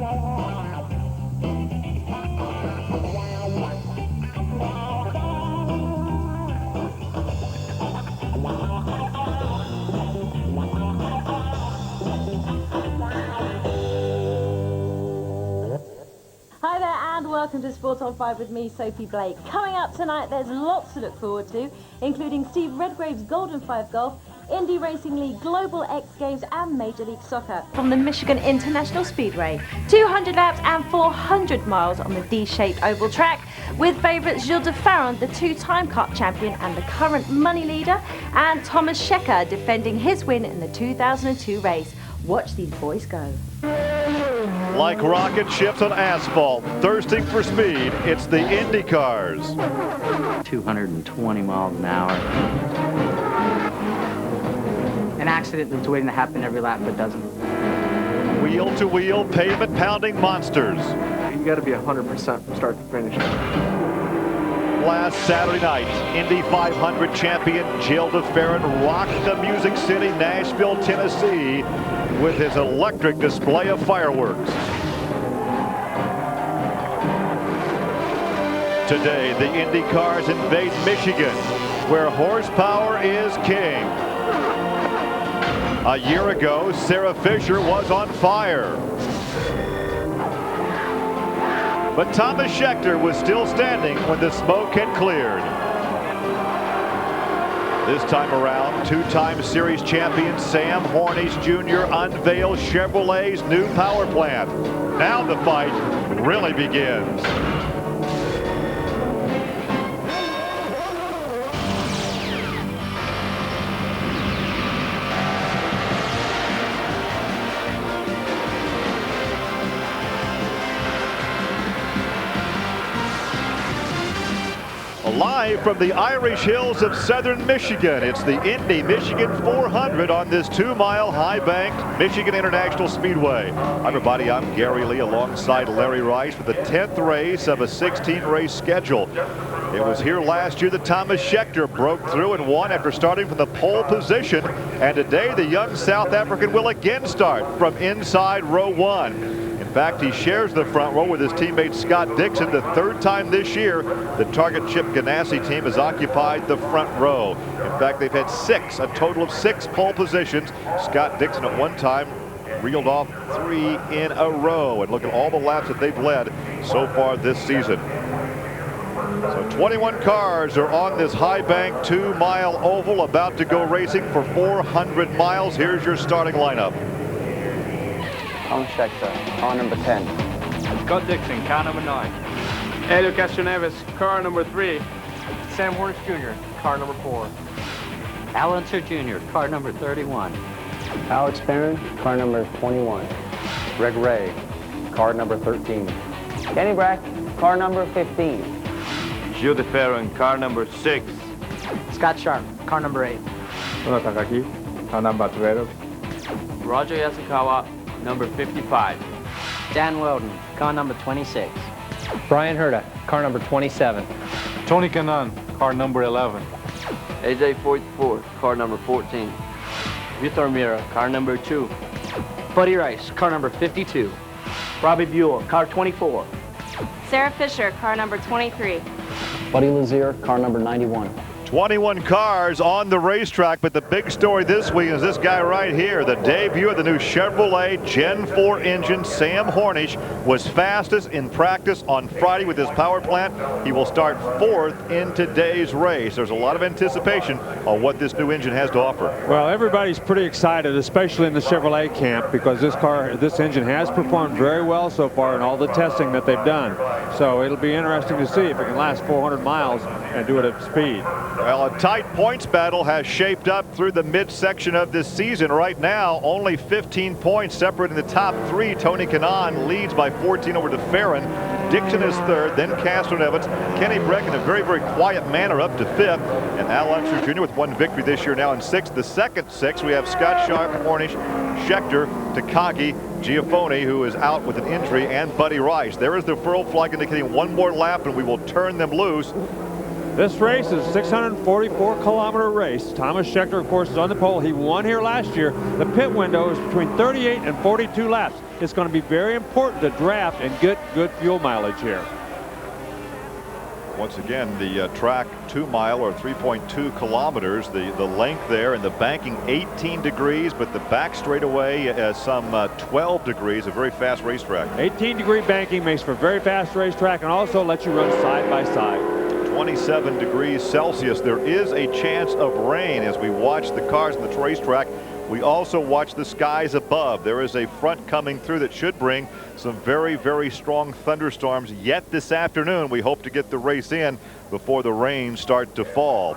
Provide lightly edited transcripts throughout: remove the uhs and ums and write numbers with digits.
Hi there and welcome to Sport on 5 with me, Sophie Blake. Coming up tonight, there's lots to look forward to, including Steve Redgrave's Golden 5 Golf, Indy Racing League Global X Games and Major League Soccer. From the Michigan International Speedway, 200 laps and 400 miles on the D-shaped oval track, with favourites Gilles de Ferran, the two-time Cup champion and the current money leader, and Thomas Schecker defending his win in the 2002 race. Watch these boys go. Like rocket ships on asphalt, thirsting for speed, it's the Indy cars. 220 miles an hour. An accident that's waiting to happen every lap but doesn't. Wheel-to-wheel, pavement-pounding monsters. You got to be 100% from start to finish. Last Saturday night, Indy 500 champion Gilles de Ferran rocked the Music City, Nashville, Tennessee with his electric display of fireworks. Today, the Indy cars invade Michigan, where horsepower is king. A year ago, Sarah Fisher was on fire. But Thomas Schecker was still standing when the smoke had cleared. This time around, two-time series champion Sam Hornish Jr. unveils Chevrolet's new power plant. Now the fight really begins. Live from the Irish hills of southern Michigan, it's the Indy Michigan 400 on this 2-mile high-banked Michigan International Speedway. Hi everybody, I'm Gary Lee alongside Larry Rice with the 10th race of a 16-race schedule. It was here last year that Thomas Schecker broke through and won after starting from the pole position. And today the young South African will again start from inside row 1. In fact, he shares the front row with his teammate Scott Dixon. The third time this year, the Target Chip Ganassi team has occupied the front row. In fact, they've had a total of 6 pole positions. Scott Dixon at one time reeled off 3 in a row. And look at all the laps that they've led so far this season. So 21 cars are on this high bank 2-mile oval, about to go racing for 400 miles. Here's your starting lineup. Thomas Schecker, car number 10. Scott Dixon, car number 9. Helio Castroneves, car number 3. Sam Hornish Jr., car number 4. Alan Sir Jr., car number 31. Alex Barron, car number 21. Greg Ray, car number 13. Kenny Brack, car number 15. Gilles de Ferran, car number 6. Scott Sharp, car number 8. Takaki, car number 12. Roger Yasukawa, number 55. Dan Weldon, car number 26. Brian Herta, car number 27. Tony Kanaan, car number 11. AJ 44, car number 14. Vitor Mira, car number 2. Buddy Rice, car number 52. Robbie Buell, car 24. Sarah Fisher, car number 23. Buddy Lazier, car number 91. 21 cars on the racetrack, but the big story this week is this guy right here. The debut of the new Chevrolet Gen 4 engine. Sam Hornish was fastest in practice on Friday with his power plant. He will start 4th in today's race. There's a lot of anticipation on what this new engine has to offer. Well, everybody's pretty excited, especially in the Chevrolet camp, because this engine has performed very well so far in all the testing that they've done. So it'll be interesting to see if it can last 400 miles and do it at speed. Well, a tight points battle has shaped up through the midsection of this season. Right now, only 15 points separating the top 3. Tony Kanaan leads by 14 over de Ferran. Dixon is 3rd, then Castroneves. Kenny Breck in a very, very quiet manner up to 5th. And Al Unser Jr. with 1 victory this year now in 6th. The second 6, we have Scott Sharp, Hornish, Schechter, Takagi, Giafone, who is out with an injury, and Buddy Rice. There is the furl flag indicating 1 more lap, and we will turn them loose. This race is a 644-kilometer race. Thomas Schecker, of course, is on the pole. He won here last year. The pit window is between 38 and 42 laps. it's going to be very important to draft and get good fuel mileage here. Once again, the track 2 mile or 3.2 kilometers. The length there and the banking 18 degrees, but the back straightaway some 12 degrees. A very fast racetrack. 18-degree banking makes for a very fast racetrack and also lets you run side by side. 27 degrees Celsius. There is a chance of rain as we watch the cars on the racetrack. We also watch the skies above. There is a front coming through that should bring some very, very strong thunderstorms yet this afternoon. We hope to get the race in before the rain start to fall.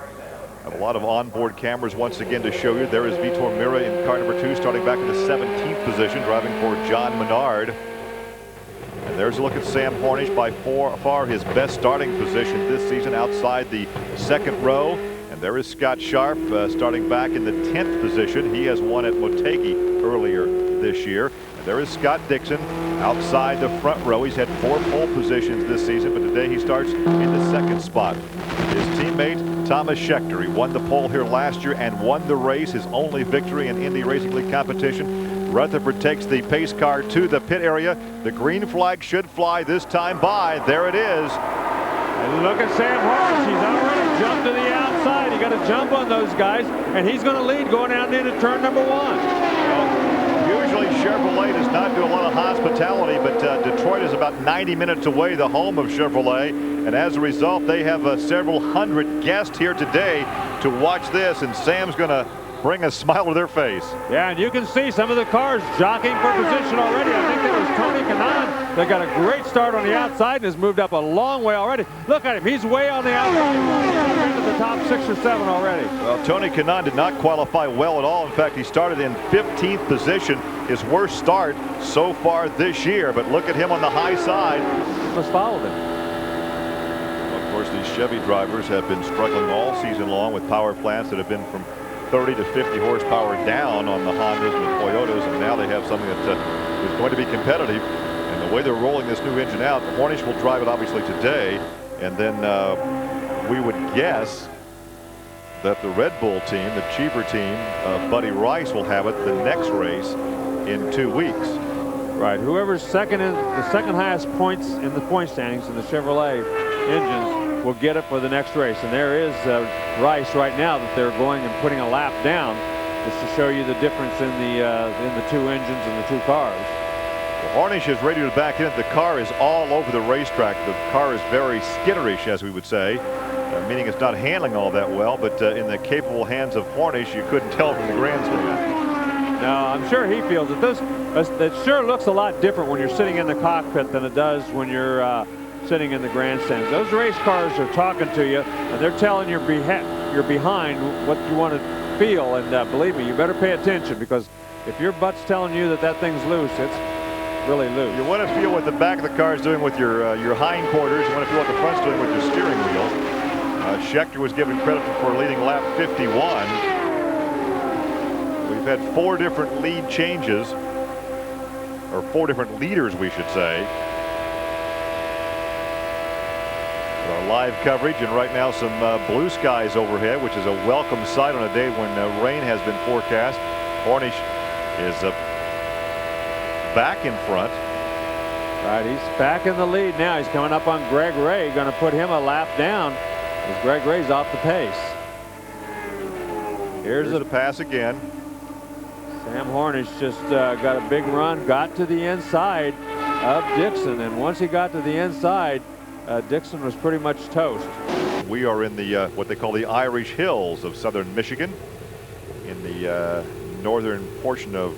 Have a lot of onboard cameras once again to show you. There is Vitor Meira in car number 2, starting back in the 17th position, driving for John Menard. And there's a look at Sam Hornish, by far his best starting position this season outside the second row. And there is Scott Sharp starting back in the 10th position. He has won at Motegi earlier this year. And there is Scott Dixon outside the front row. He's had 4 pole positions this season, but today he starts in the second spot. His teammate Thomas Schechter, he won the pole here last year and won the race, his only victory in Indy Racing League competition. Rutherford takes the pace car to the pit area. The green flag should fly this time by. There it is. And look at Sam Hornish. He's already jumped to the outside. He got to jump on those guys, and he's going to lead going out into turn number 1. Well, usually Chevrolet does not do a lot of hospitality, but Detroit is about 90 minutes away, the home of Chevrolet, and as a result, they have several hundred guests here today to watch this, and Sam's going to bring a smile to their face. Yeah, and you can see some of the cars jockeying for position already. I think that was Tony Kanaan that got a great start on the outside and has moved up a long way already. Look at him. He's way on the outside. He's into the top 6 or 7 already. Well, Tony Kanaan did not qualify well at all. In fact, he started in 15th position, his worst start so far this year. But look at him on the high side. Must follow them. Of course, these Chevy drivers have been struggling all season long with power plants that have been from 30 to 50 horsepower down on the Hondas and the Toyotas, and now they have something that is going to be competitive. And the way they're rolling this new engine out, Hornish will drive it obviously today, and then we would guess that the Red Bull team, the cheaper team, Buddy Rice, will have it the next race in 2 weeks. Right. Whoever's second in the second highest points in the point standings in the Chevrolet engines will get it for the next race. And there is Rice right now that they're going and putting a lap down, just to show you the difference in the 2 engines and the 2 cars. Well, Hornish is ready to back in. The car is all over the racetrack. The car is very skitterish, as we would say, meaning it's not handling all that well, but in the capable hands of Hornish, you couldn't tell from the grandstand. No, I'm sure he feels it. It sure looks a lot different when you're sitting in the cockpit than it does when you're sitting in the grandstands. Those race cars are talking to you, and they're telling you you're behind what you want to feel. And believe me, you better pay attention, because if your butt's telling you that thing's loose, it's really loose. You want to feel what the back of the car is doing with your hindquarters. You want to feel what the front's doing with your steering wheel. Schechter was given credit for leading lap 51. We've had 4 different lead changes, or 4 different leaders, we should say. Our live coverage, and right now some blue skies overhead, which is a welcome sight on a day when rain has been forecast. Hornish is back in front. Right, he's back in the lead now. He's coming up on Greg Ray, going to put him a lap down as Greg Ray's off the pace. Here's the pass again. Sam Hornish just got a big run, got to the inside of Dixon, and once he got to the inside, Dixon was pretty much toast. We are in the what they call the Irish Hills of southern Michigan, in the northern portion of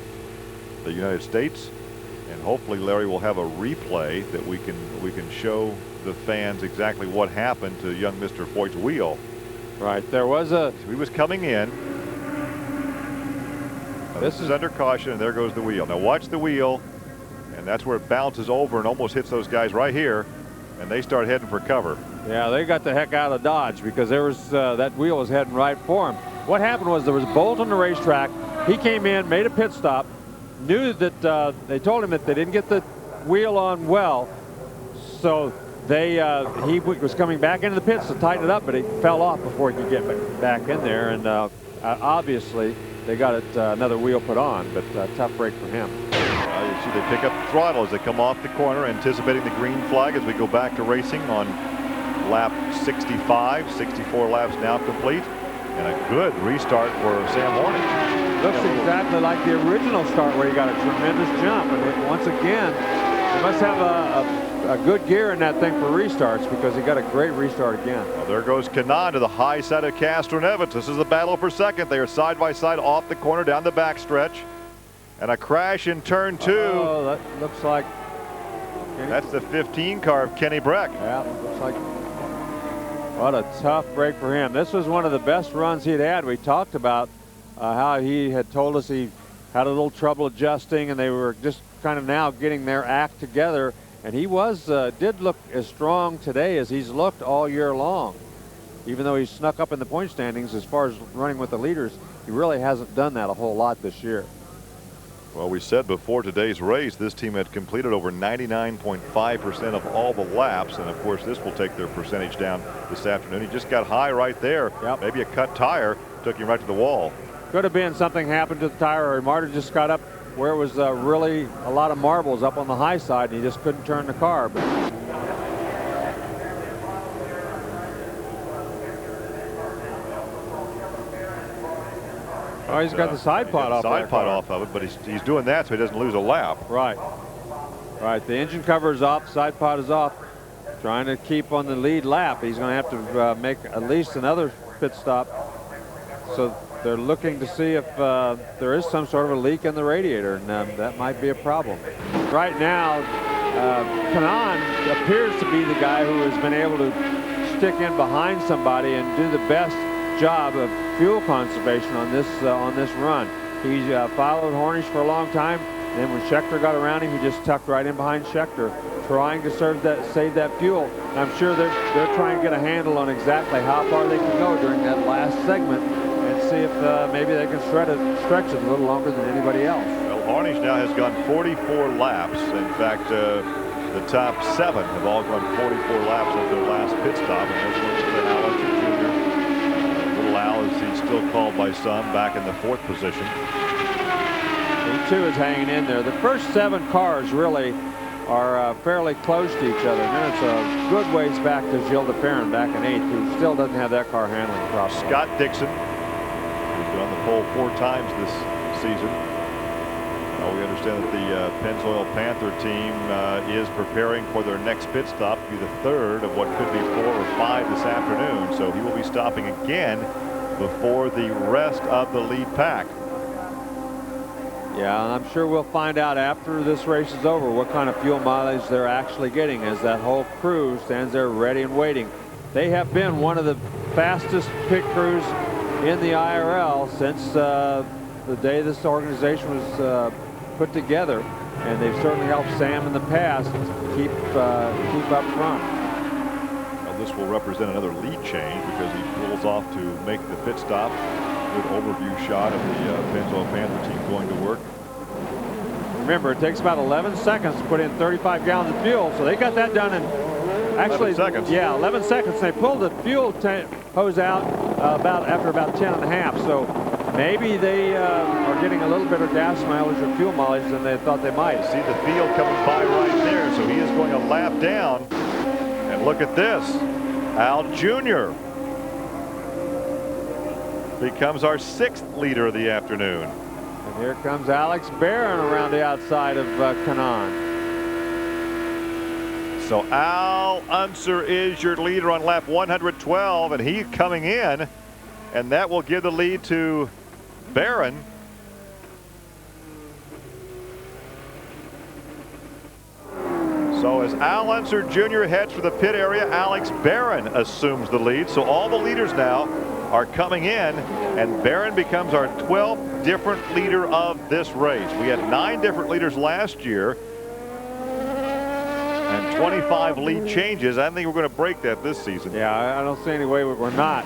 the United States, and hopefully Larry will have a replay that we can show the fans exactly what happened to young Mr. Foyt's wheel. Right, there was he was coming in. This is under caution, and there goes the wheel. Now watch the wheel, and that's where it bounces over and almost hits those guys right here, and they start heading for cover. Yeah, they got the heck out of Dodge, because there was that wheel was heading right for him. What happened was there was a bolt on the racetrack. He came in, made a pit stop, knew that they told him that they didn't get the wheel on well, so he was coming back into the pits to tighten it up, but he fell off before he could get back in there, and obviously they got another wheel put on, but tough break for him. You See, they pick up the throttle as they come off the corner, anticipating the green flag as we go back to racing on lap 65. 64 laps now complete. And a good restart for Sam Hornick. Looks exactly like the original start where he got a tremendous jump. And once again, he must have a good gear in that thing for restarts, because he got a great restart again. Well, there goes Kanaan to the high side of Castro-Neves. This is the battle for second. They are side by side off the corner down the backstretch. And a crash in turn 2. Oh, that looks like... That's the 15 car of Kenny Breck. Yeah, looks like... What a tough break for him. This was one of the best runs he'd had. We talked about how he had told us he had a little trouble adjusting, and they were just kind of now getting their act together. And he did look as strong today as he's looked all year long. Even though he snuck up in the point standings as far as running with the leaders, he really hasn't done that a whole lot this year. Well, we said before today's race, this team had completed over 99.5% of all the laps. And of course, this will take their percentage down this afternoon. He just got high right there. Yep. Maybe a cut tire took him right to the wall. Could have been something happened to the tire, or Martin just got up where it was really a lot of marbles up on the high side, and he just couldn't turn the car. But oh, he's got the side pod off. Side pod off of it, but he's doing that so he doesn't lose a lap. Right. Right. The engine cover is off. Side pod is off. Trying to keep on the lead lap. He's going to have to make at least another pit stop. So they're looking to see if there is some sort of a leak in the radiator, and that might be a problem. Right now, Kanaan appears to be the guy who has been able to stick in behind somebody and do the best job of fuel conservation on this run. He followed Hornish for a long time. Then when Scheckter got around him, he just tucked right in behind Scheckter, trying to save that fuel. And I'm sure they're trying to get a handle on exactly how far they can go during that last segment, and see if maybe they can stretch it a little longer than anybody else. Well, Hornish now has gone 44 laps. In fact, the top 7 have all gone 44 laps at their last pit stop. And let's look at Al Jr. Little Al, as he's still called by some, back in the 4th position. He too is hanging in there. The first 7 cars really are fairly close to each other. And then it's a good ways back to Gilles de Ferran back in 8th, who still doesn't have that car handling properly. Scott Dixon, who's been on the pole 4 times this season. We understand that the Pennzoil Panther team is preparing for their next pit stop to be the 3rd of what could be 4 or 5 this afternoon. So he will be stopping again before the rest of the lead pack. Yeah, and I'm sure we'll find out after this race is over what kind of fuel mileage they're actually getting, as that whole crew stands there ready and waiting. They have been one of the fastest pit crews in the IRL since the day this organization was put together, and they've certainly helped Sam in the past keep up front. Well, this will represent another lead change because he pulls off to make the pit stop. Good overview shot of the Pennzoil Panther team going to work. Remember, it takes about 11 seconds to put in 35 gallons of fuel, so they got that done in actually 11 seconds. Yeah, 11 seconds. They pulled the fuel hose out after about 10 and a half. So maybe they are getting a little bit of gas mileage or fuel mileage than they thought they might. See the field coming by right there, so he is going a lap down. And look at this, Al Jr. becomes our 6th leader of the afternoon. And here comes Alex Barron around the outside of Kanaan. So Al Unser is your leader on lap 112, and he's coming in, and that will give the lead to Barron. So as Al Unser Jr. heads for the pit area, Alex Barron assumes the lead. So all the leaders now are coming in, and Barron becomes our 12th different leader of this race. We had 9 different leaders last year and 25 lead changes. I think we're going to break that this season. Yeah, I don't see any way we're not.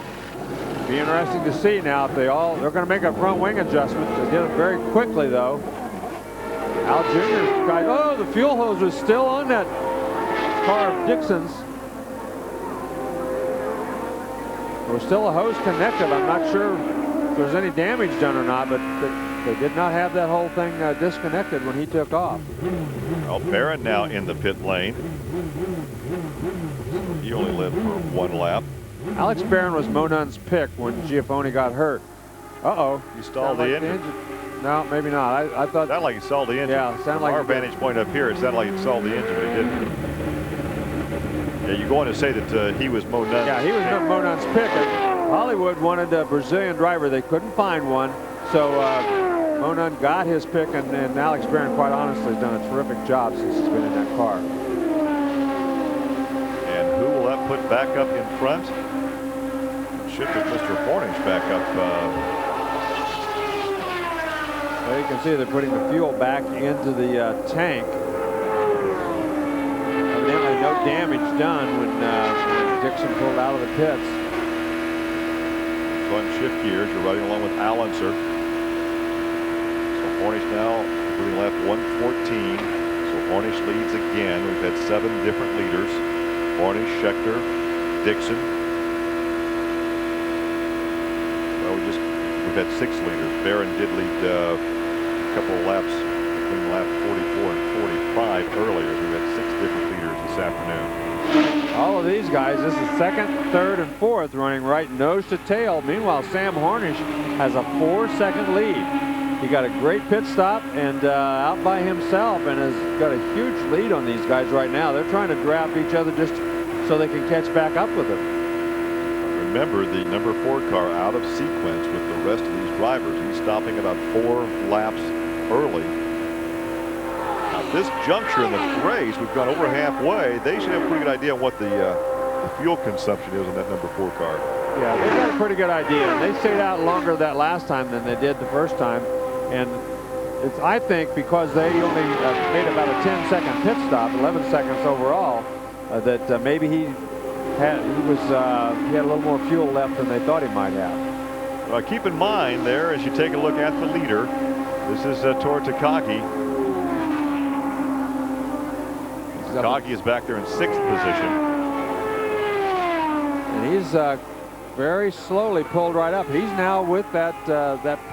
It'll be interesting to see now if they're going to make a front wing adjustment. They did it very quickly though. Al Jr. tried, oh, the fuel hose was still on that car of Dixon's. There was still a hose connected. I'm not sure if there's any damage done or not, but they did not have that whole thing disconnected when he took off. Well, Barron now in the pit lane. He only led for one lap. Alex Barron was Monun's pick when Giafone got hurt. Uh-oh. He stalled the engine. No, maybe not. I thought. Sounded like he stalled the engine. Yeah, sounded From like our vantage point up here, it sounded like he stalled the engine, but he didn't. Yeah, you're going to say that he was Monun's Yeah, he was Monun's pick. Hollywood wanted a Brazilian driver. They couldn't find one. So Monun got his pick, and Alex Barron, quite honestly, has done a terrific job since he's been in that car. And who will that put back up in front? Should put Mr. Hornish back up. Well, you can see they're putting the fuel back into the tank. Evidently no damage done when Dixon pulled out of the pits. So shift gears. You're riding along with Allenser. So Hornish now moving left 114. So Hornish leads again. We've had 7 different leaders. Hornish, Schechter, Dixon. Well, we've had 6 leaders. Barron did lead a couple of laps between lap 44 and 45 earlier. We've had 6 different leaders this afternoon. All of these guys, this is second, third, and fourth, running right nose to tail. Meanwhile, Sam Hornish has a 4-second lead. He got a great pit stop and out by himself, and has got a huge lead on these guys right now. They're trying to draft each other just so they can catch back up with him. Remember, the number 4 car out of sequence with the rest of these drivers. He's stopping about 4 laps early. At this juncture in the race, we've gone over halfway. They should have a pretty good idea on what the fuel consumption is on that number 4 car. Yeah, they've got a pretty good idea. They stayed out longer that last time than they did the first time. And it's, I think, because they only made about a 10-second pit stop, 11 seconds overall, that maybe he had a little more fuel left than they thought he might have. Keep in mind there, as you take a look at the leader, this is Tora Takagi. Takagi is back there in 6th position. And he's very slowly pulled right up. He's now with that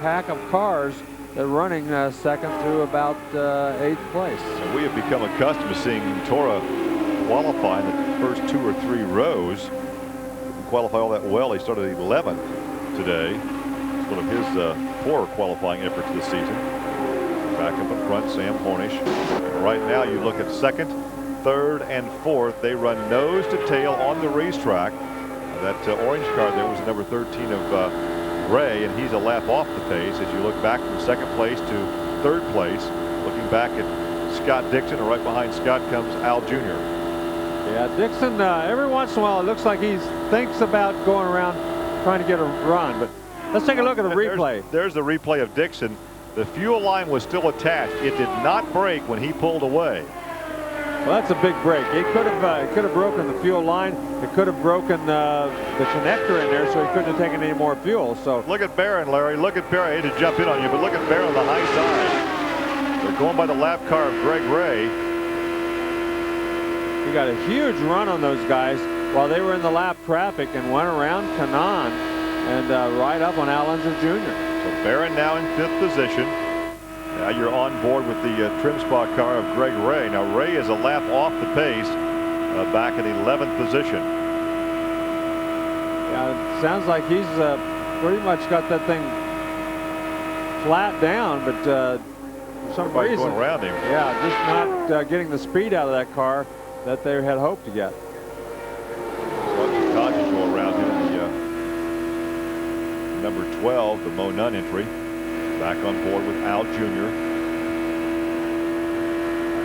pack of cars that are running second through about 8th place. And we have become accustomed to seeing Tora qualify in the first 2 or 3 rows. Didn't qualify all that well. He started 11th today. It's one of his poorer qualifying efforts this season. Back up in front, Sam Hornish. And right now you look at 2nd, 3rd, and 4th. They run nose to tail on the racetrack. That orange car there was the number 13 of Ray, and he's a lap off the pace as you look back from 2nd place to 3rd place. Looking back at Scott Dixon, and right behind Scott comes Al Jr. Yeah, Dixon, every once in a while it looks like he thinks about going around trying to get a run, but let's take a look at the replay. There's the replay of Dixon. The fuel line was still attached. It did not break when he pulled away. Well, that's a big break. It could have broken the fuel line. It could have broken the connector in there, so he couldn't have taken any more fuel. So look at Barron, Larry. Look at Barron. I hate to jump in on you, but look at Barron on the high side. They're going by the lap car of Greg Ray. He got a huge run on those guys while they were in the lap traffic and went around Kanan and right up on Al Unser Jr. So Barron now in 5th position. Now you're on board with the trim spot car of Greg Ray. Now Ray is a lap off the pace, back in 11th position. Yeah, it sounds like he's pretty much got that thing flat down, but for some reason going around him. Yeah, just not getting the speed out of that car that they had hoped to get. Takagi go around him in the number 12, the Monun entry. Back on board with Al Jr.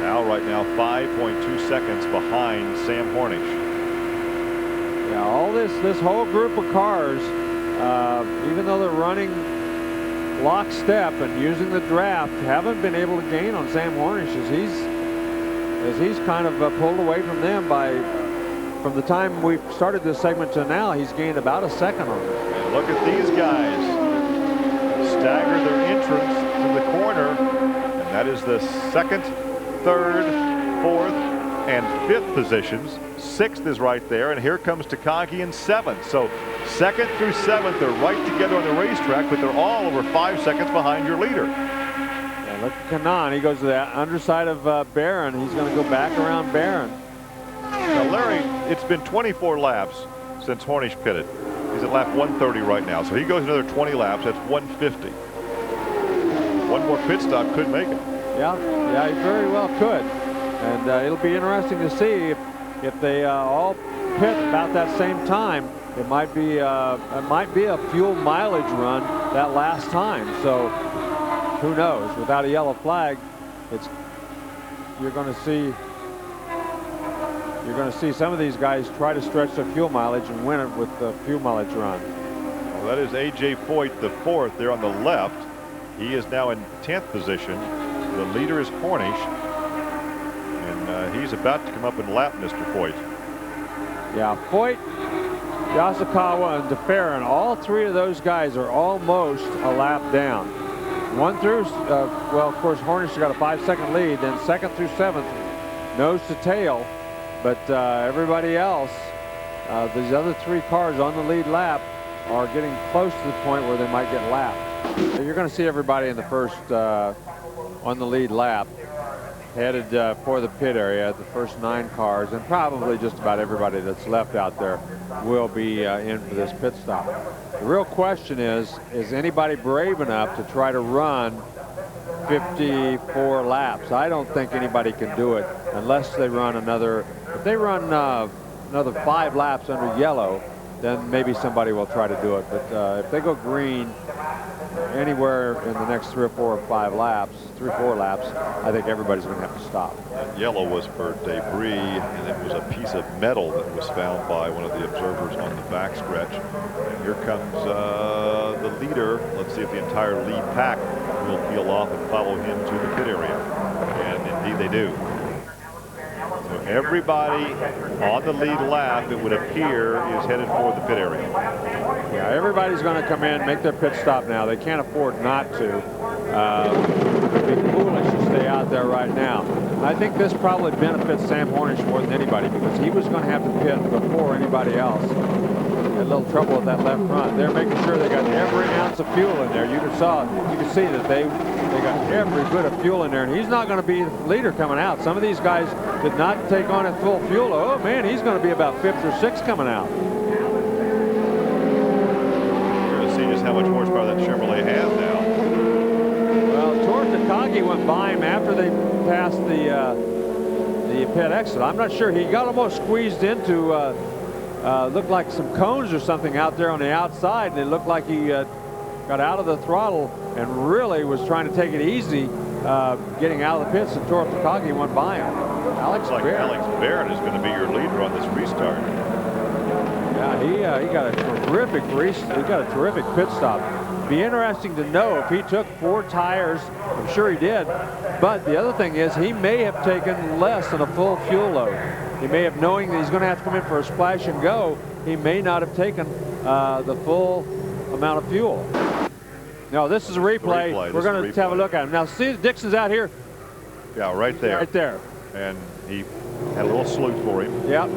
Al right now 5.2 seconds behind Sam Hornish. Yeah, all this whole group of cars, even though they're running lockstep and using the draft, haven't been able to gain on Sam Hornish as he's kind of pulled away from them from the time we started this segment to now. He's gained about a second on them. And look at these guys. Stagger their entrance to the corner, and that is the 2nd, 3rd, 4th, and 5th positions. 6th is right there, and here comes Takagi in 7th. So Second through seventh, they're right together on the racetrack, but they're all over 5 seconds behind your leader. Yeah, look at Kanan. He goes to the underside of Barron. He's going to go back around Barron. Now, Larry, it's been 24 laps since Hornish pitted. He's at lap 130 right now, so he goes another 20 laps. That's 150. One more pit stop could make it. Yeah, he very well could. And it'll be interesting to see if they all pit about that same time. It might be a fuel mileage run that last time. So who knows? Without a yellow flag, you're going to see some of these guys try to stretch their fuel mileage and win it with the fuel mileage run. Well, that is A.J. Foyt, the fourth, there on the left. He is now in 10th position. The leader is Hornish, and he's about to come up and lap Mr. Foyt. Yeah, Foyt, Yasukawa, and DeFerrin, all three of those guys are almost a lap down. One through, well, of course, Hornish got a 5-second lead, then second through seventh, nose to tail. But everybody else, these other three cars on the lead lap are getting close to the point where they might get lapped. So you're going to see everybody in the first, on the lead lap, headed for the pit area. The first 9 cars, and probably just about everybody that's left out there will be in for this pit stop. The real question is anybody brave enough to try to run 54 laps? I don't think anybody can do it unless they run another. If they run another 5 laps under yellow, then maybe somebody will try to do it. But if they go green anywhere in the next 3 or 4 or 5 laps, 3 or 4 laps, I think everybody's going to have to stop. That yellow was for debris, and it was a piece of metal that was found by one of the observers on the backstretch. And here comes the leader. Let's see if the entire lead pack will peel off and follow him to the pit area. And indeed they do. So everybody on the lead lap, it would appear, is headed for the pit area. Yeah, everybody's going to come in, make their pit stop now. They can't afford not to. It would be foolish to stay out there right now. I think this probably benefits Sam Hornish more than anybody, because he was going to have to pit before anybody else. Had a little trouble with that left front. They're making sure they got every ounce of fuel in there. You can see that they got every bit of fuel in there, and he's not going to be the leader coming out. Some of these guys did not take on at full fuel. Oh man, he's going to be about 5th or 6th coming out. We're going to see just how much horsepower that Chevrolet has now. Well, Tor Takagi went by him after they passed the pit exit. I'm not sure. He got almost squeezed into looked like some cones or something out there on the outside, and it looked like he got out of the throttle and really was trying to take it easy getting out of the pits, and Tor Takagi went by him. Alex Barron is going to be your leader on this restart. Yeah, he got a terrific pit stop. Be interesting to know if he took 4 tires. I'm sure he did, but the other thing is he may have taken less than a full fuel load. He may have, knowing that he's going to have to come in for a splash and go, he may not have taken the full amount of fuel. No, this is a replay. We're going to have a look at him. Now, see, Dixon's out here. Yeah, right there. Right there. And he had a little salute for him. Yep.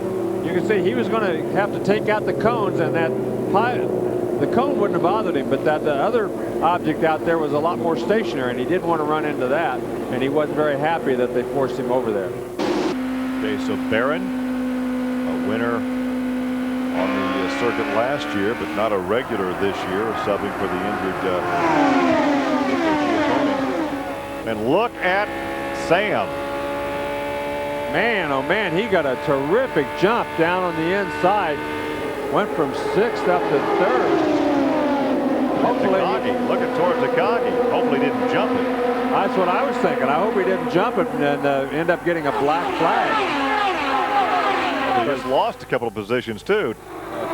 You can see he was going to have to take out the cones, and the cone wouldn't have bothered him, but that other object out there was a lot more stationary, and he didn't want to run into that, and he wasn't very happy that they forced him over there. Okay, so Barron, a winner on the circuit last year, but not a regular this year, subbing for the injured and look at Sam. Man, oh man, he got a terrific jump down on the inside. Went from 6th up to 3rd. Hopefully, look at Tor Takagi. Hopefully didn't jump it. That's what I was thinking. I hope he didn't jump it and end up getting a black flag. He just lost a couple of positions too.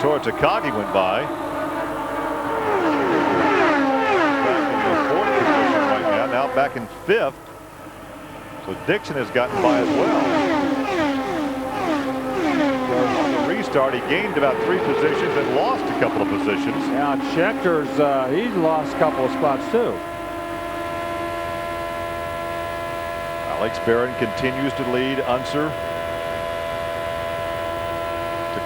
Tor Takagi went by. Back in the 4th position right now back in 5th. So Dixon has gotten by as well. On the restart, he gained about 3 positions and lost a couple of positions. Yeah, Schechter's, he's lost a couple of spots too. Alex Barron continues to lead Unser.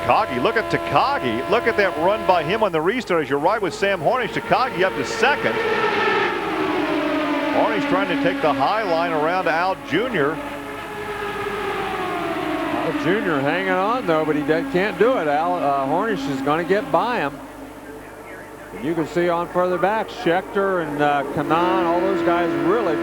Takagi, look at Takagi. Look at that run by him on the restart as you're right with Sam Hornish. Takagi up to second. Hornish trying to take the high line around Al Jr. Al Jr. hanging on though, but he can't do it. Hornish is going to get by him. And you can see on further back, Schechter and Kanaan, all those guys really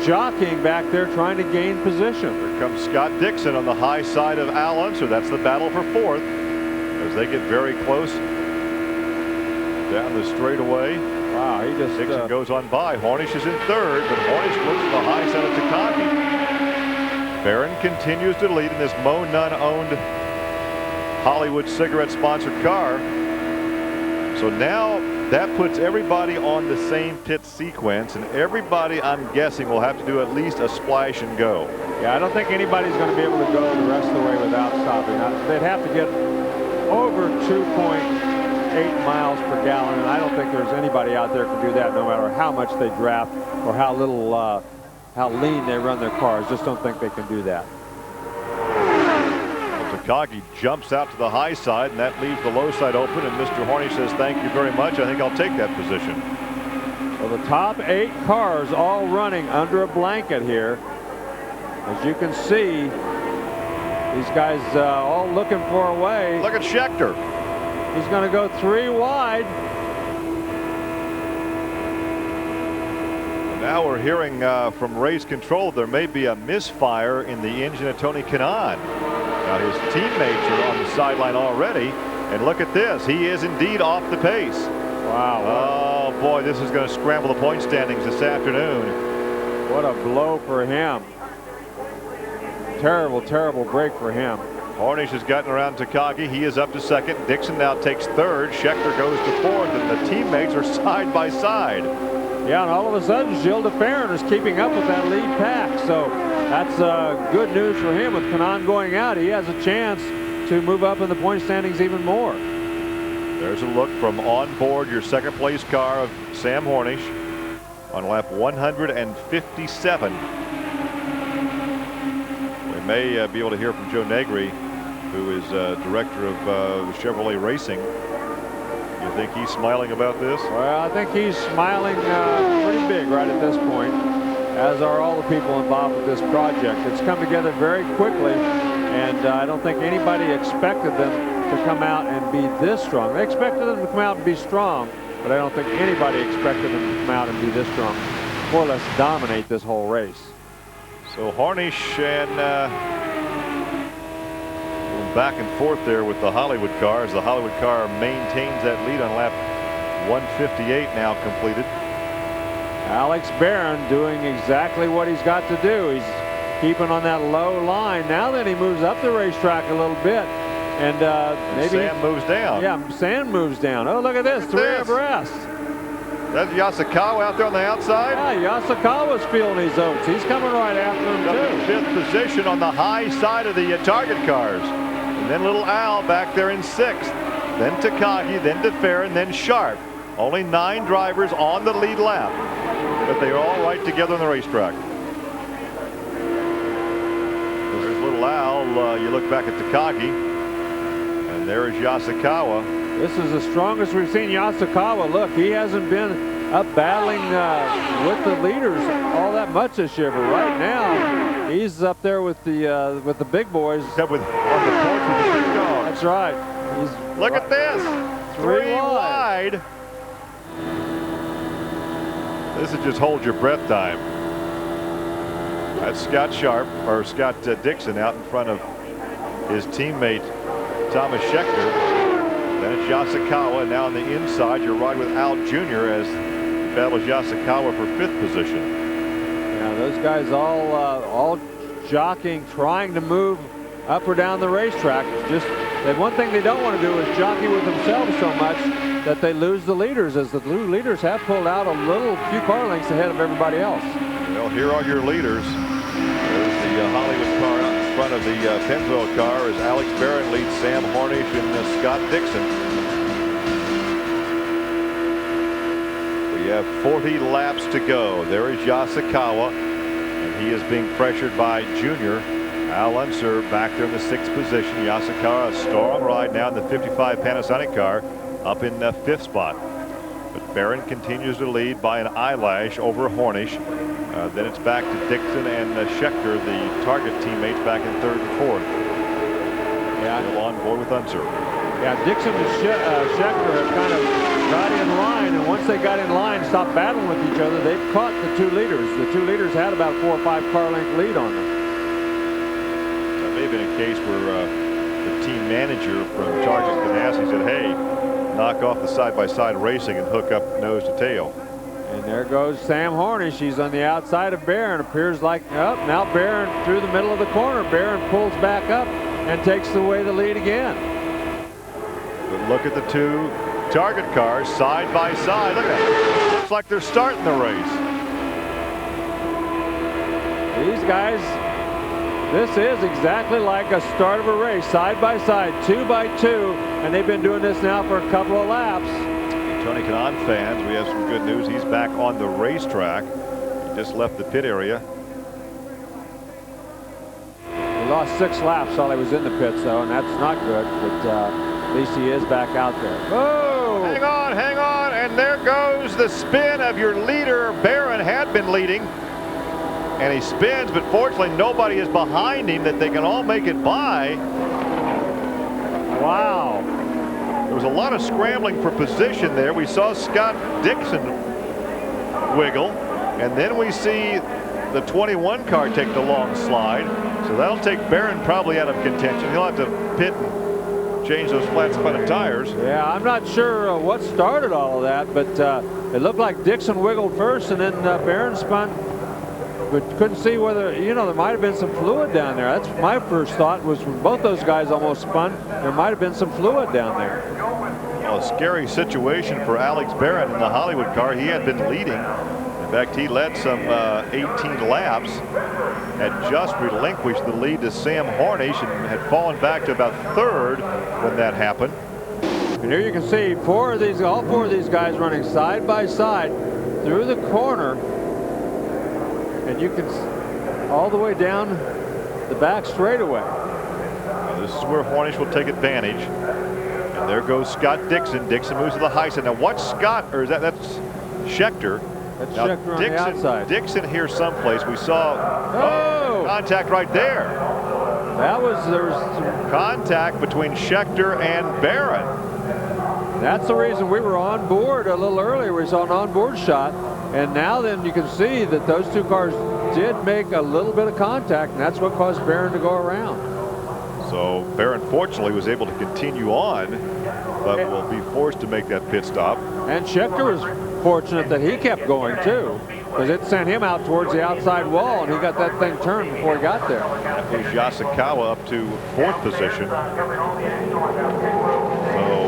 jockeying back there trying to gain position. Here comes Scott Dixon on the high side of Al Unser. That's the battle for fourth as they get very close down the straightaway. Wow, he just Dixon goes on by. Hornish is in third, but Hornish looks to the high side of Takagi. Barron continues to lead in this Mo Nunn owned Hollywood cigarette sponsored car. So now that puts everybody on the same pit sequence, and everybody, I'm guessing, will have to do at least a splash and go. Yeah, I don't think anybody's going to be able to go the rest of the way without stopping. They'd have to get over 2.8 miles per gallon, and I don't think there's anybody out there can do that, no matter how much they draft or how little, how lean they run their cars. Just don't think they can do that. Takagi jumps out to the high side, and that leaves the low side open, and Mr. Hornish says, thank you very much. I think I'll take that position. Well, the top 8 cars all running under a blanket here. As you can see, these guys all looking for a way. Look at Schechter. He's going to go 3 wide. Now we're hearing from race control there may be a misfire in the engine of Tony Kanaan. Now his teammates are on the sideline already, and look at this. He is indeed off the pace. Wow. Oh boy, this is going to scramble the point standings this afternoon. What a blow for him. Terrible, terrible break for him. Hornish has gotten around Takagi. He is up to second. Dixon now takes third. Schechter goes to fourth, and the teammates are side by side. Yeah, and all of a sudden, Gilles de Ferran is keeping up with that lead pack. So that's good news for him. With Kanaan going out, he has a chance to move up in the point standings even more. There's a look from on board your second place car of Sam Hornish on lap 157. We may be able to hear from Joe Negri, who is director of Chevrolet Racing. You think he's smiling about this? Well, I think he's smiling pretty big right at this point, as are all the people involved with this project. It's come together very quickly, and I don't think anybody expected them to come out and be this strong. They expected them to come out and be strong, but I don't think anybody expected them to come out and be this strong, more or less dominate this whole race. So Hornish and back and forth there with the Hollywood car as the Hollywood car maintains that lead on lap 158 now completed. Alex Barron doing exactly what he's got to do. He's keeping on that low line. Now then he moves up the racetrack a little bit, and maybe Sam moves down. Yeah, Sam moves down. Oh, look at this, 3 abreast. That's Yasukawa out there on the outside. Yeah, Yasukawa's feeling his oats. He's coming right after him Up too. in 5th position on the high side of the target cars. And then little Al back there in 6th. Then Takagi, then de Ferran, then Sharp. Only 9 drivers on the lead lap. But they are all right together on the racetrack. There's little Al. You look back at Takagi. And there is Yasukawa. This is the strongest we've seen Yasukawa. Look, he hasn't been up battling with the leaders all that much this year. But right now, he's up there with the big boys. Except with on the points with the big dogs. That's right. Look at this. 3 wide. This is just hold your breath time. That's Scott Sharp, or Scott Dixon, out in front of his teammate Thomas Schechter. Then it's Yasukawa. Now on the inside, you're right with Al Jr. as he battles Yasukawa for 5th position. Yeah, those guys all jockeying, trying to move up or down the racetrack. Just that one thing they don't want to do is jockey with themselves so much that they lose the leaders, as the leaders have pulled out a few car lengths ahead of everybody else. Well, here are your leaders. There's the Hollywood car out in front of the Pennzoil car as Alex Barron leads Sam Hornish and Scott Dixon. We have 40 laps to go. There is Yasukawa, and he is being pressured by Junior. Al Unser back there in the 6th position. Yasukawa, a strong ride now in the 55 Panasonic car, up in 5th spot. But Barron continues to lead by an eyelash over Hornish. Then it's back to Dixon and Schechter, the Target teammates, back in 3rd and 4th. Yeah. Still on board with Unser. Yeah, Dixon and Schechter have kind of got in line, and once they got in line, stopped battling with each other, they've caught the 2 leaders. The 2 leaders had about a 4 or 5 car length lead on them. That may have been a case where the team manager from Target Ganassi said, hey, knock off the side-by-side racing and hook up nose to tail. And there goes Sam Hornish. He's on the outside of Barron. Appears like, oh, now Barron through the middle of the corner. Barron pulls back up and takes away the lead again. But look at the 2 Target cars side by side. Look at that. Looks like they're starting the race. These guys, this is exactly like a start of a race, side by side, 2 by 2, and they've been doing this now for a couple of laps. Tony Kanaan fans, we have some good news. He's back on the racetrack. He just left the pit area. He lost 6 laps while he was in the pits, though, and that's not good. But at least he is back out there. Oh! Hang on, and there goes the spin of your leader. Barron had been leading, and he spins, but fortunately nobody is behind him that they can all make it by. Wow. There was a lot of scrambling for position there. We saw Scott Dixon wiggle, and then we see the 21 car take the long slide. So that'll take Barron probably out of contention. He'll have to pit and change those flat spun tires. Yeah, I'm not sure what started all of that, but it looked like Dixon wiggled first, and then Barron spun, but couldn't see whether, you know, there might have been some fluid down there. That's my first thought, was when both those guys almost spun, there might have been some fluid down there. Well, a scary situation for Alex Barron in the Hollywood car. He had been leading. In fact, he led some 18 laps, had just relinquished the lead to Sam Hornish and had fallen back to about 3rd when that happened. And here you can see all four of these guys running side by side through the corner, and you can all the way down the back straightaway. Now, this is where Hornish will take advantage. And there goes Scott Dixon. Dixon moves to the high side. Now watch Scott, or that's Schechter. That's now, Schechter on the outside. Dixon here someplace. We saw contact right there. There was some contact between Schechter and Barron. That's the reason we were on board a little earlier. We saw an onboard shot, and now then you can see that those 2 cars did make a little bit of contact, and that's what caused Barron to go around. So Barron fortunately was able to continue on, but will be forced to make that pit stop. And Schechter was fortunate that he kept going too, because it sent him out towards the outside wall, and he got that thing turned before he got there. That moves Yasukawa up to 4th position. So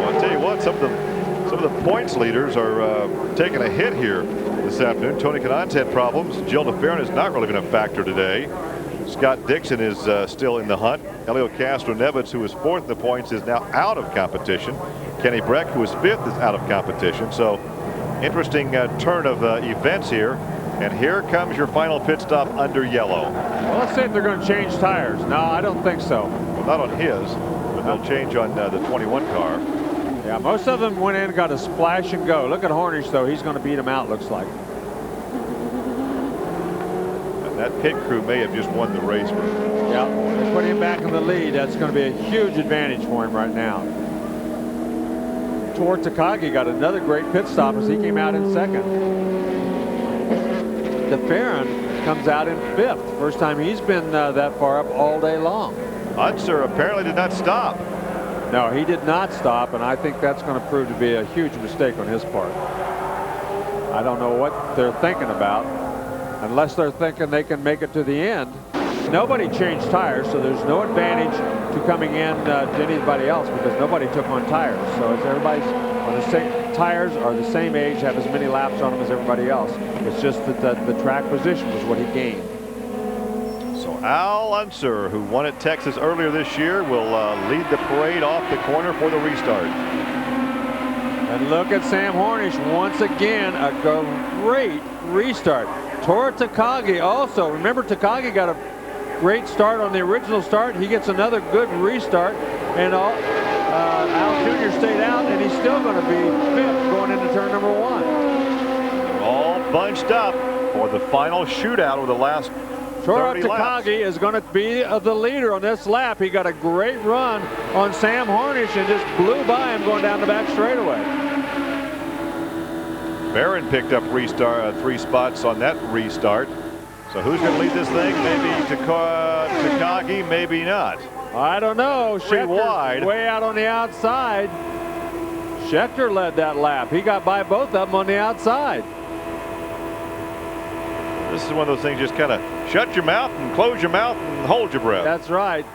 I'll tell you what, some of the points leaders are taking a hit here this afternoon. Tony Kanaan had problems. Jill DeFerrin has not really been a factor today. Scott Dixon is still in the hunt. Elio Castro-Neves, who is 4th in the points, is now out of competition. Kenny Breck, who is 5th, is out of competition. So interesting turn of events here. And here comes your final pit stop under yellow. Well, let's see if they're going to change tires. No, I don't think so. Well, not on his, but they'll change on the 21 car. Yeah, most of them went in and got a splash and go. Look at Hornish, though. He's going to beat him out, looks like. And that pit crew may have just won the race. Yeah, they put him back in the lead. That's going to be a huge advantage for him right now. Tor Takagi got another great pit stop as he came out in 2nd. DeFerrin comes out in 5th. First time he's been that far up all day long. Unser apparently did not stop. No, he did not stop, and I think that's going to prove to be a huge mistake on his part. I don't know what they're thinking about, unless they're thinking they can make it to the end. Nobody changed tires, so there's no advantage to coming in to anybody else because nobody took on tires. So it's everybody's on the same tires are the same age, have as many laps on them as everybody else. It's just that the track position was what he gained. So Al Unser, who won at Texas earlier this year, will lead the parade off the corner for the restart. And look at Sam Hornish once again, a great restart. Tor Takagi also. Remember, Takagi got a great start on the original start. He gets another good restart, and Al Jr. stayed out, and he's still going to be fifth going into turn number 1. They're all bunched up for the final shootout of the last 30 laps. Takagi is going to be the leader on this lap. He got a great run on Sam Harnish and just blew by him going down the back straightaway. Barron picked up 3 spots on that restart. So who's going to lead this thing? Maybe Takagi, maybe not. I don't know. Schechter wide. Way out on the outside. Schechter led that lap. He got by both of them on the outside. This is one of those things, just kind of shut your mouth and close your mouth and hold your breath. That's right.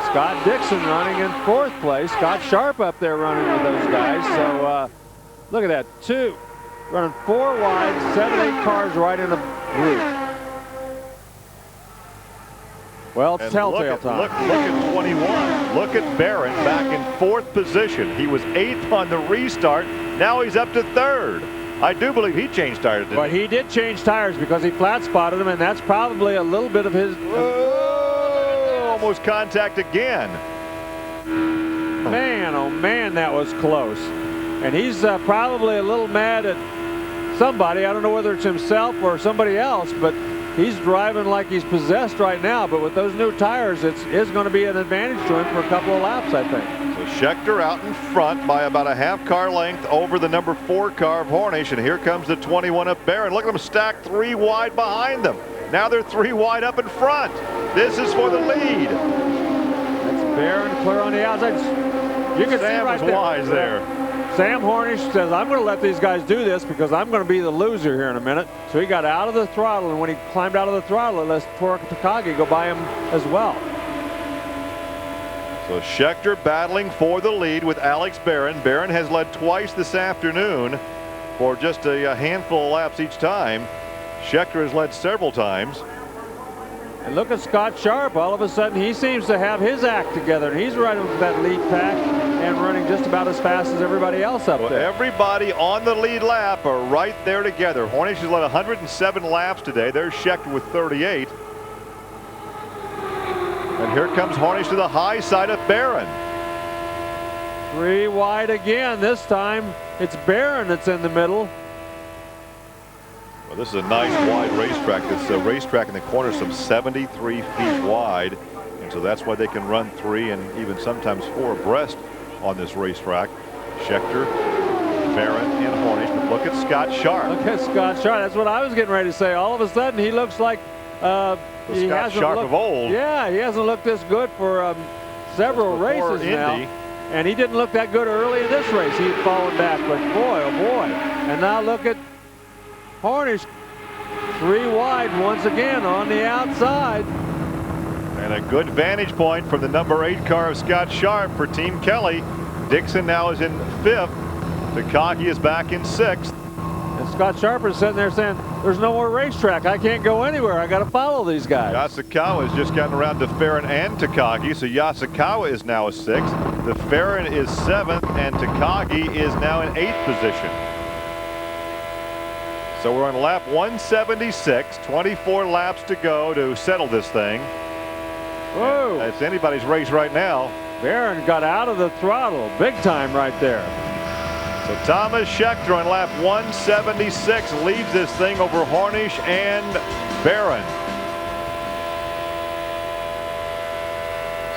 Scott Dixon running in 4th place. Scott Sharp up there running with those guys. So look at that. 2 running 4 wide, 7, 8 cars right in the group. Well, it's telltale time. Look at 21. Look at Barron back in 4th position. He was 8th on the restart. Now he's up to 3rd. I do believe he changed tires, didn't he? But he did change tires because he flat spotted him, and that's probably a little bit of his. Whoa, almost contact again. Man, oh man, that was close. And he's probably a little mad at somebody. I don't know whether it's himself or somebody else, but he's driving like he's possessed right now. But with those new tires, it is going to be an advantage to him for a couple of laps, I think. So Schechter out in front by about a half car length over the number 4 car of Hornish, and here comes the 21 of Barron. Look at them stacked 3 wide behind them. Now they're 3 wide up in front. This is for the lead. That's Barron clear on the outside. You can see right there. Wise there. Sam Hornish says, I'm going to let these guys do this because I'm going to be the loser here in a minute. So he got out of the throttle, and when he climbed out of the throttle, it let Takagi go by him as well. So Schechter battling for the lead with Alex Barron. Barron has led twice this afternoon for just a handful of laps each time. Schechter has led several times. And look at Scott Sharp. All of a sudden, he seems to have his act together, and he's riding with that lead pack and running just about as fast as everybody else up there. Everybody on the lead lap are right there together. Hornish has led 107 laps today. There's Schechter with 38. And here comes Hornish to the high side of Barron. 3 wide again. This time, it's Barron that's in the middle. Well, this is a nice wide racetrack. This racetrack in the corner is some 73 feet wide. And so that's why they can run 3 and even sometimes 4 abreast on this racetrack. Schechter, Barron, and Hornish. But look at Scott Sharp. Look at Scott Sharp. That's what I was getting ready to say. All of a sudden, he looks like he Scott Sharp of old. Yeah, he hasn't looked this good for several races now. Indy. And he didn't look that good early in this race. He'd fallen back, but boy, oh boy. And now look at Hornish, 3 wide once again on the outside. And a good vantage point from the number 8 car of Scott Sharp for Team Kelly. Dixon now is in 5th. Takagi is back in 6th. And Scott Sharp is sitting there saying, there's no more racetrack. I can't go anywhere. I got to follow these guys. Yasukawa has just gotten around to Farron and Takagi. So Yasukawa is now a 6th. The Farron is 7th, and Takagi is now in 8th position. So we're on lap 176, 24 laps to go to settle this thing. Whoa. It's anybody's race right now. Barron got out of the throttle big time right there. So Thomas Schechter on lap 176 leads this thing over Hornish and Barron.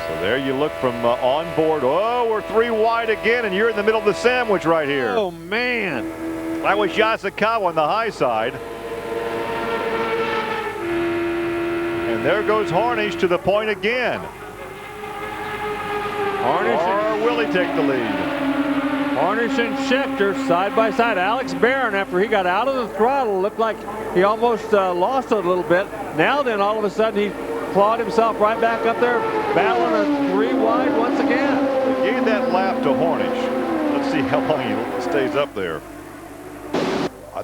So there you look from on board. Oh, we're 3 wide again, and you're in the middle of the sandwich right here. Oh, man. That was Yasukawa on the high side. And there goes Hornish to the point again. Or will he take the lead? Hornish and Schechter side by side. Alex Barron, after he got out of the throttle, looked like he almost lost it a little bit. Now then, all of a sudden, he clawed himself right back up there, battling a 3 wide once again. He gave that lap to Hornish. Let's see how long he stays up there.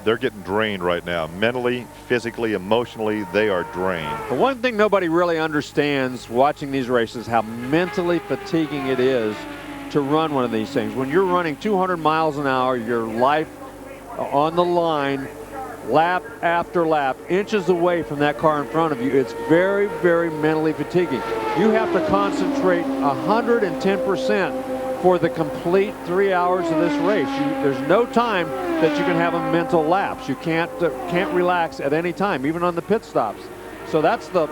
They're getting drained right now. Mentally, physically, emotionally, they are drained. The one thing nobody really understands watching these races, how mentally fatiguing it is to run one of these things. When you're running 200 miles an hour, your life on the line, lap after lap, inches away from that car in front of you. It's very, very mentally fatiguing. You have to concentrate 110% for the complete 3 hours of this race. There's no time that you can have a mental lapse. You can't relax at any time, even on the pit stops. So that's the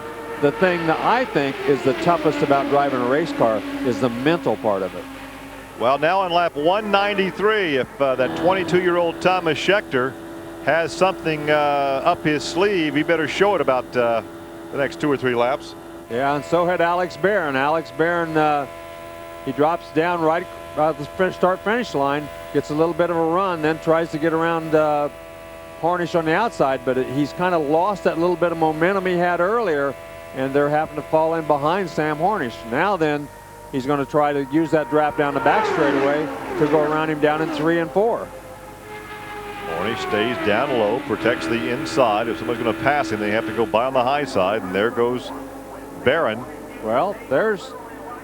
thing that I think is the toughest about driving a race car, is the mental part of it. Well, now on lap 193, if that 22-year-old Thomas Schechter has something up his sleeve, he better show it about the next 2 or 3 laps. Yeah, and so had Alex Barron. Alex Barron, he drops down right at the start-finish line, gets a little bit of a run, then tries to get around Hornish on the outside, but he's kind of lost that little bit of momentum he had earlier, and they're having to fall in behind Sam Hornish. Now then, he's going to try to use that draft down the back straightaway to go around him down in 3 and 4. Hornish stays down low, protects the inside. If somebody's going to pass him, they have to go by on the high side, and there goes Barron. Well,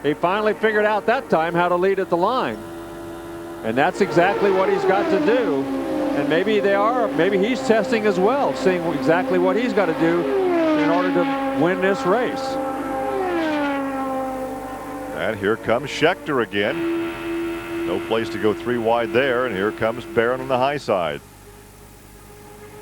he finally figured out that time how to lead at the line. And that's exactly what he's got to do. And maybe he's testing as well, seeing exactly what he's got to do in order to win this race. And here comes Schechter again. No place to go 3 wide there, and here comes Barron on the high side.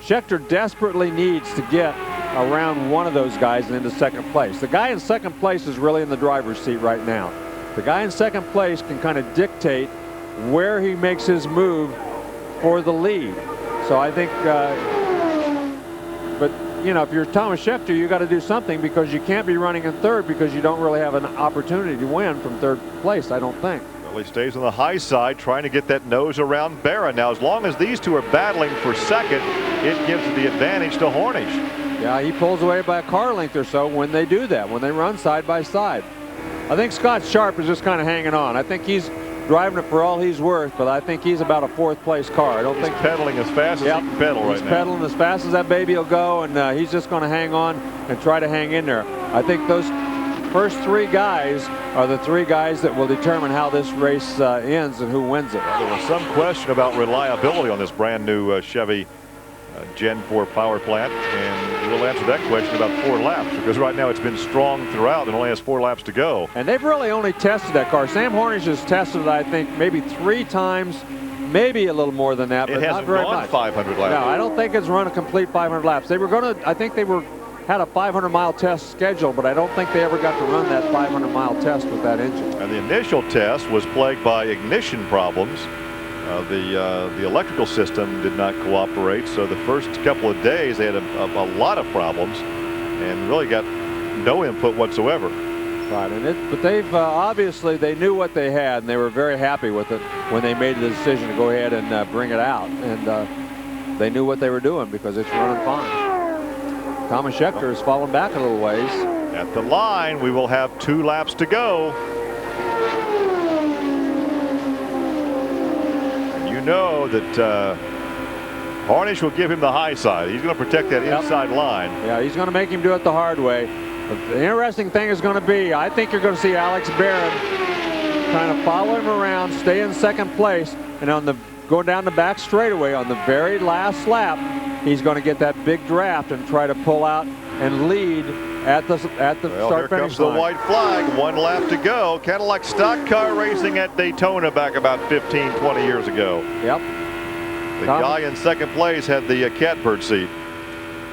Schechter desperately needs to get around one of those guys and into second place. The guy in second place is really in the driver's seat right now. The guy in second place can kind of dictate where he makes his move for the lead. So I think, but you know, if you're Thomas Schechter, you got to do something, because you can't be running in third, because you don't really have an opportunity to win from third place, I don't think. Well, he stays on the high side trying to get that nose around Barron. Now, as long as these two are battling for second, it gives the advantage to Hornish. Yeah, he pulls away by a car length or so when they do that, when they run side by side. I think Scott Sharp is just kind of hanging on. I think he's driving it for all he's worth, but I think he's about a 4th place car. I don't think pedaling as fast as he can pedal right now. He's pedaling as fast as that baby will go, and he's just going to hang on and try to hang in there. I think those first 3 guys are the 3 guys that will determine how this race ends and who wins it. There was some question about reliability on this brand new Chevy Gen 4 power plant, and we'll answer that question about 4 laps, because right now it's been strong throughout and only has 4 laps to go. And they've really only tested that car. Sam Hornish has tested it, I think, maybe 3 times, maybe a little more than that, but not very much. It hasn't gone 500 laps. No, I don't think it's run a complete 500 laps. They were going to, I think they had a 500-mile test scheduled, but I don't think they ever got to run that 500-mile test with that engine. And the initial test was plagued by ignition problems. The electrical system did not cooperate, so the first couple of days they had a lot of problems and really got no input whatsoever. Right, but they've obviously they knew what they had, and they were very happy with it when they made the decision to go ahead and bring it out. And they knew what they were doing, because it's running fine. Thomas Schechter has fallen back a little ways. At the line, we will have 2 laps to go. Know that Hornish will give him the high side. He's going to protect that inside line. Yeah, he's going to make him do it the hard way. But the interesting thing is going to be, I think you're going to see Alex Barron trying to follow him around, stay in second place, and going down the back straightaway on the very last lap, he's going to get that big draft and try to pull out and lead at the start finish line. Here comes the white flag. 1 lap to go. Kind of like stock car racing at Daytona back about 15, 20 years ago. Yep. The guy in second place had the catbird seat.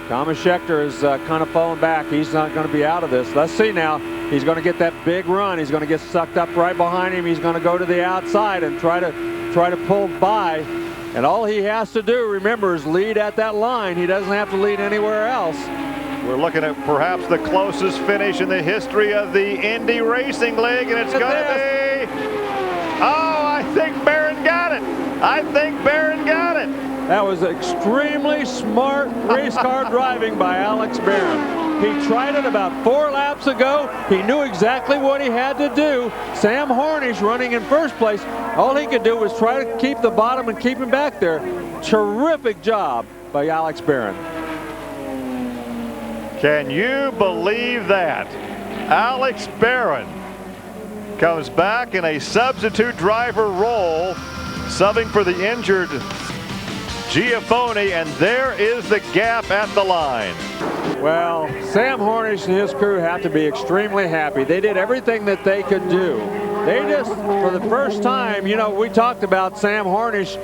Thomas Schechter is kind of falling back. He's not going to be out of this. Let's see now. He's going to get that big run. He's going to get sucked up right behind him. He's going to go to the outside and try to pull by. And all he has to do, remember, is lead at that line. He doesn't have to lead anywhere else. We're looking at perhaps the closest finish in the history of the Indy Racing League, and it's going to be... Oh, I think Barron got it. I think Barron got it. That was extremely smart race car driving by Alex Barron. He tried it about 4 laps ago. He knew exactly what he had to do. Sam Hornish running in first place. All he could do was try to keep the bottom and keep him back there. Terrific job by Alex Barron. Can you believe that? Alex Barron comes back in a substitute driver role, subbing for the injured Giafone, and there is the gap at the line. Well, Sam Hornish and his crew have to be extremely happy. They did everything that they could do. They just, for the first time, you know, we talked about Sam Hornish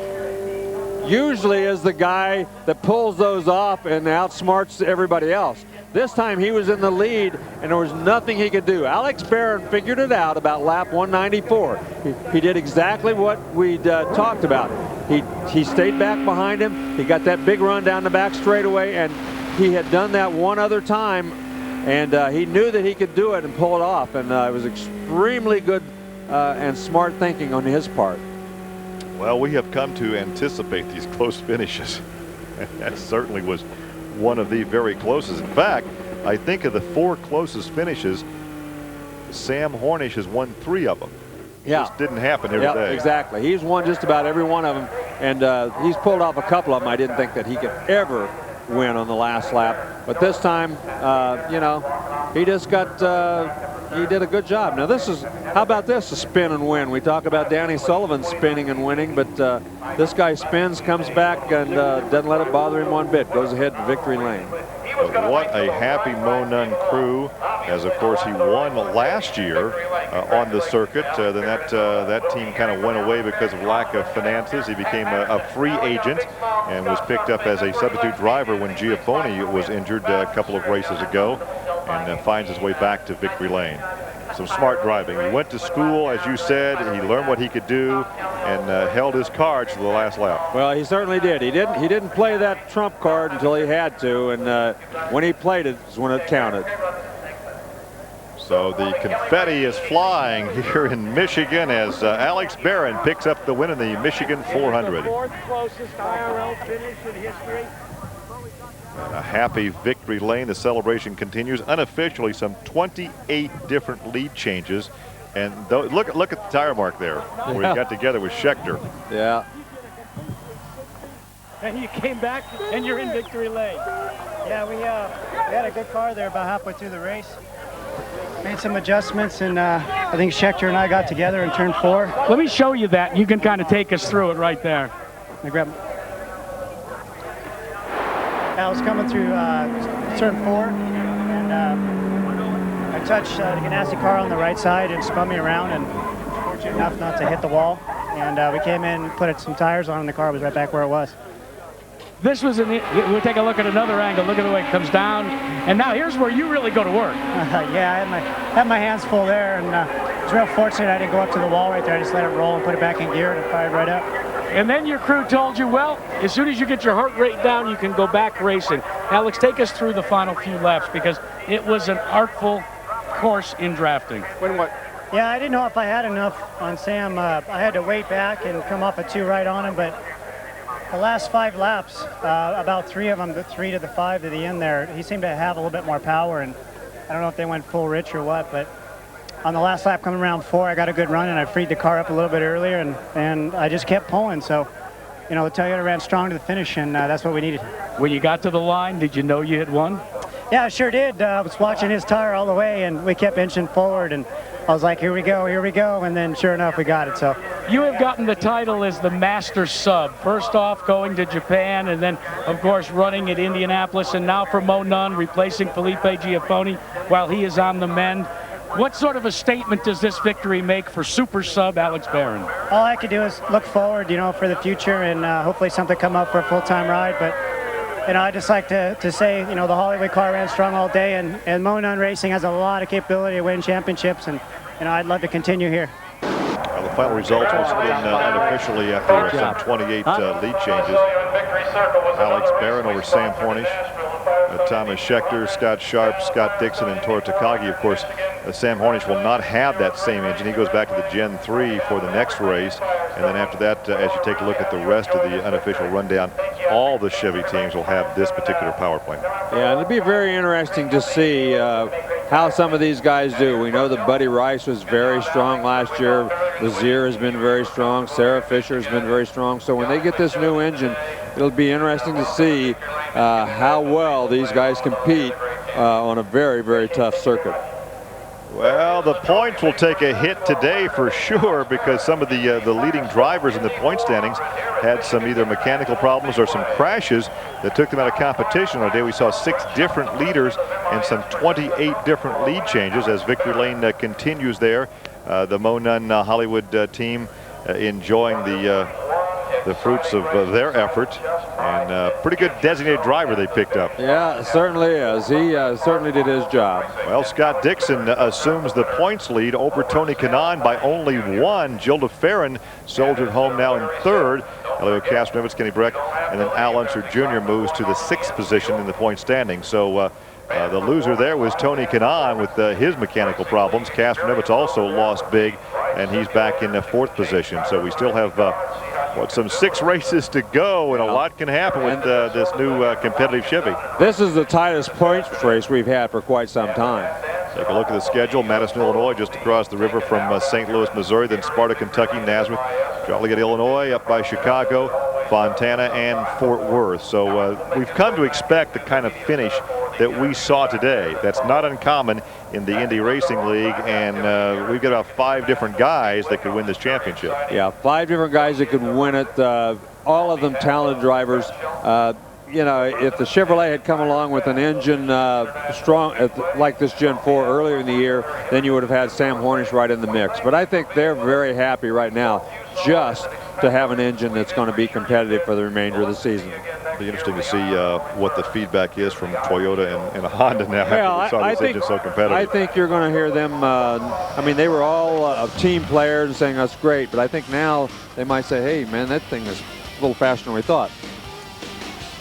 usually is the guy that pulls those off and outsmarts everybody else. This time he was in the lead and there was nothing he could do. Alex Barron figured it out about lap 194. He did exactly what we'd talked about. He stayed back behind him. He got that big run down the back straightaway, and he had done that one other time, and he knew that he could do it and pull it off, and it was extremely good and smart thinking on his part. Well, we have come to anticipate these close finishes. That certainly was one of the very closest. In fact, I think of the 4 closest finishes, Sam Hornish has won 3 of them. Yeah. Just didn't happen here today. Exactly. He's won just about every one of them, and he's pulled off a couple of them I didn't think that he could ever win on the last lap. But this time, you know, he just got, he did a good job. Now this is, how about this, a spin and win? We talk about Danny Sullivan spinning and winning, but this guy spins, comes back, and doesn't let it bother him one bit. Goes ahead to victory lane. But what a happy Mo Nunn crew, as of course he won last year on the circuit. Then that team kind of went away because of lack of finances. He became a free agent and was picked up as a substitute driver when Giafone was injured a couple of races ago, and finds his way back to victory lane. Some smart driving. He went to school, as you said. He learned what he could do and held his cards to the last lap. Well, he certainly did. He didn't play that trump card until he had to, and when he played it is when it counted. So the confetti is flying here in Michigan as Alex Barron picks up the win in the Michigan 400. The 4th closest IRL finish in history. A happy victory lane. The celebration continues. Unofficially, some 28 different lead changes. And look at the tire mark there, where he got together with Schechter. Yeah. And you came back and you're in victory lane. Yeah, we had a good car there about halfway through the race. Made some adjustments, and I think Schechter and I got together in turn 4. Let me show you that. You can kind of take us through it right there. I grabbed. I was coming through turn 4, and I touched the Ganassi car on the right side and spun me around, and fortunate enough not to hit the wall. And we came in, put some tires on, and the car was right back where it was. This was we'll take a look at another angle. Look at the way it comes down. And now here's where you really go to work. Yeah, I had my hands full there, and I was real fortunate I didn't go up to the wall right there. I just let it roll and put it back in gear, and it fired right up. And then your crew told you, well, as soon as you get your heart rate down, you can go back racing. Alex, take us through the final few laps, because it was an artful course in drafting. Yeah, I didn't know if I had enough on Sam. I had to wait back and come off a 2 right on him, but the last 5 laps, about 3 of them, the 3 to the 5 to the end there, he seemed to have a little bit more power, and I don't know if they went full rich or what, but on the last lap coming around 4, I got a good run, and I freed the car up a little bit earlier, and I just kept pulling. So, you know, the Toyota ran strong to the finish, and that's what we needed. When you got to the line, did you know you had won? Yeah, I sure did. I was watching his tire all the way, and we kept inching forward, and I was like, here we go, and then sure enough, we got it. So you have gotten the title as the master sub. First off, going to Japan, and then, of course, running at Indianapolis, and now for Mo Nunn, replacing Felipe Giafone while he is on the mend. What sort of a statement does this victory make for super sub Alex Barron? All I could do is look forward, you know, for the future, and hopefully something come up for a full-time ride. But, you know, I'd just like to say, you know, the Hollywood car ran strong all day, and Mo Nunn Racing has a lot of capability to win championships, and, you know, I'd love to continue here. Well, the final results once again unofficially after some 28 lead changes. Alex Barron over Sam Hornish. Thomas Schechter, Scott Sharp, Scott Dixon, and Tor Takagi. Of course, Sam Hornish will not have that same engine. He goes back to the Gen 3 for the next race. And then after that, as you take a look at the rest of the unofficial rundown, all the Chevy teams will have this particular power plant. Yeah, and it'll be very interesting to see how some of these guys do. We know that Buddy Rice was very strong last year. Lazier has been very strong. Sarah Fisher has been very strong. So when they get this new engine, it'll be interesting to see how well these guys compete on a very, very tough circuit. Well, the points will take a hit today for sure, because some of the leading drivers in the point standings had some either mechanical problems or some crashes that took them out of competition. On a day we saw 6 different leaders and some 28 different lead changes as victory lane continues there. The Mo Nunn Hollywood team enjoying the fruits of their effort, and pretty good designated driver they picked up. Yeah, it certainly is. He certainly did his job. Well, Scott Dixon assumes the points lead over Tony Kanaan by only 1. Jill DeFerrin soldiered home now in 3rd. Elio Castroneves, Kenny Breck, and then Al Unser Jr. moves to the 6th position in the point standing. So the loser there was Tony Kanaan with his mechanical problems. Castroneves also lost big, and he's back in the 4th position. So we still have some 6 races to go, and a lot can happen with this new competitive Chevy. This is the tightest points race we've had for quite some time. Take a look at the schedule. Madison, Illinois, just across the river from St. Louis, Missouri, then Sparta, Kentucky, Nazareth, Joliet, Illinois, up by Chicago, Fontana, and Fort Worth. So we've come to expect the kind of finish that we saw today. That's not uncommon in the Indy Racing League, and we've got about 5 different guys that could win this championship. Yeah, 5 different guys that could win it. All of them talented drivers. You know, if the Chevrolet had come along with an engine strong like this Gen 4 earlier in the year, then you would have had Sam Hornish right in the mix. But I think they're very happy right now just to have an engine that's going to be competitive for the remainder of the season. It'll be interesting to see what the feedback is from Toyota and Honda now. Well, after we saw this engine so competitive. I think you're going to hear them. I mean, they were all team players and saying that's great, but I think now they might say, hey, man, that thing is a little faster than we thought.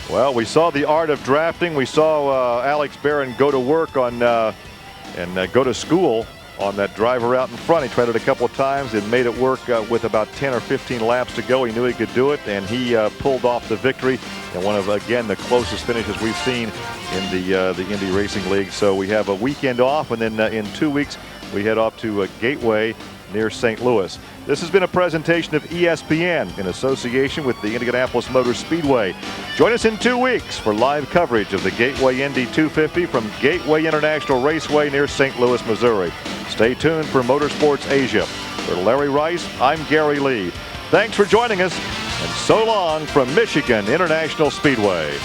Well, we saw the art of drafting. We saw Alex Barron go to work on and go to school on that driver out in front. He tried it a couple of times and made it work with about 10 or 15 laps to go. He knew he could do it, and he pulled off the victory and one of, again, the closest finishes we've seen in the Indy Racing League. So we have a weekend off, and then in 2 weeks we head off to Gateway near St. Louis. This has been a presentation of ESPN in association with the Indianapolis Motor Speedway. Join us in 2 weeks for live coverage of the Gateway Indy 250 from Gateway International Raceway near St. Louis, Missouri. Stay tuned for Motorsports Asia. For Larry Rice, I'm Gary Lee. Thanks for joining us, and so long from Michigan International Speedway.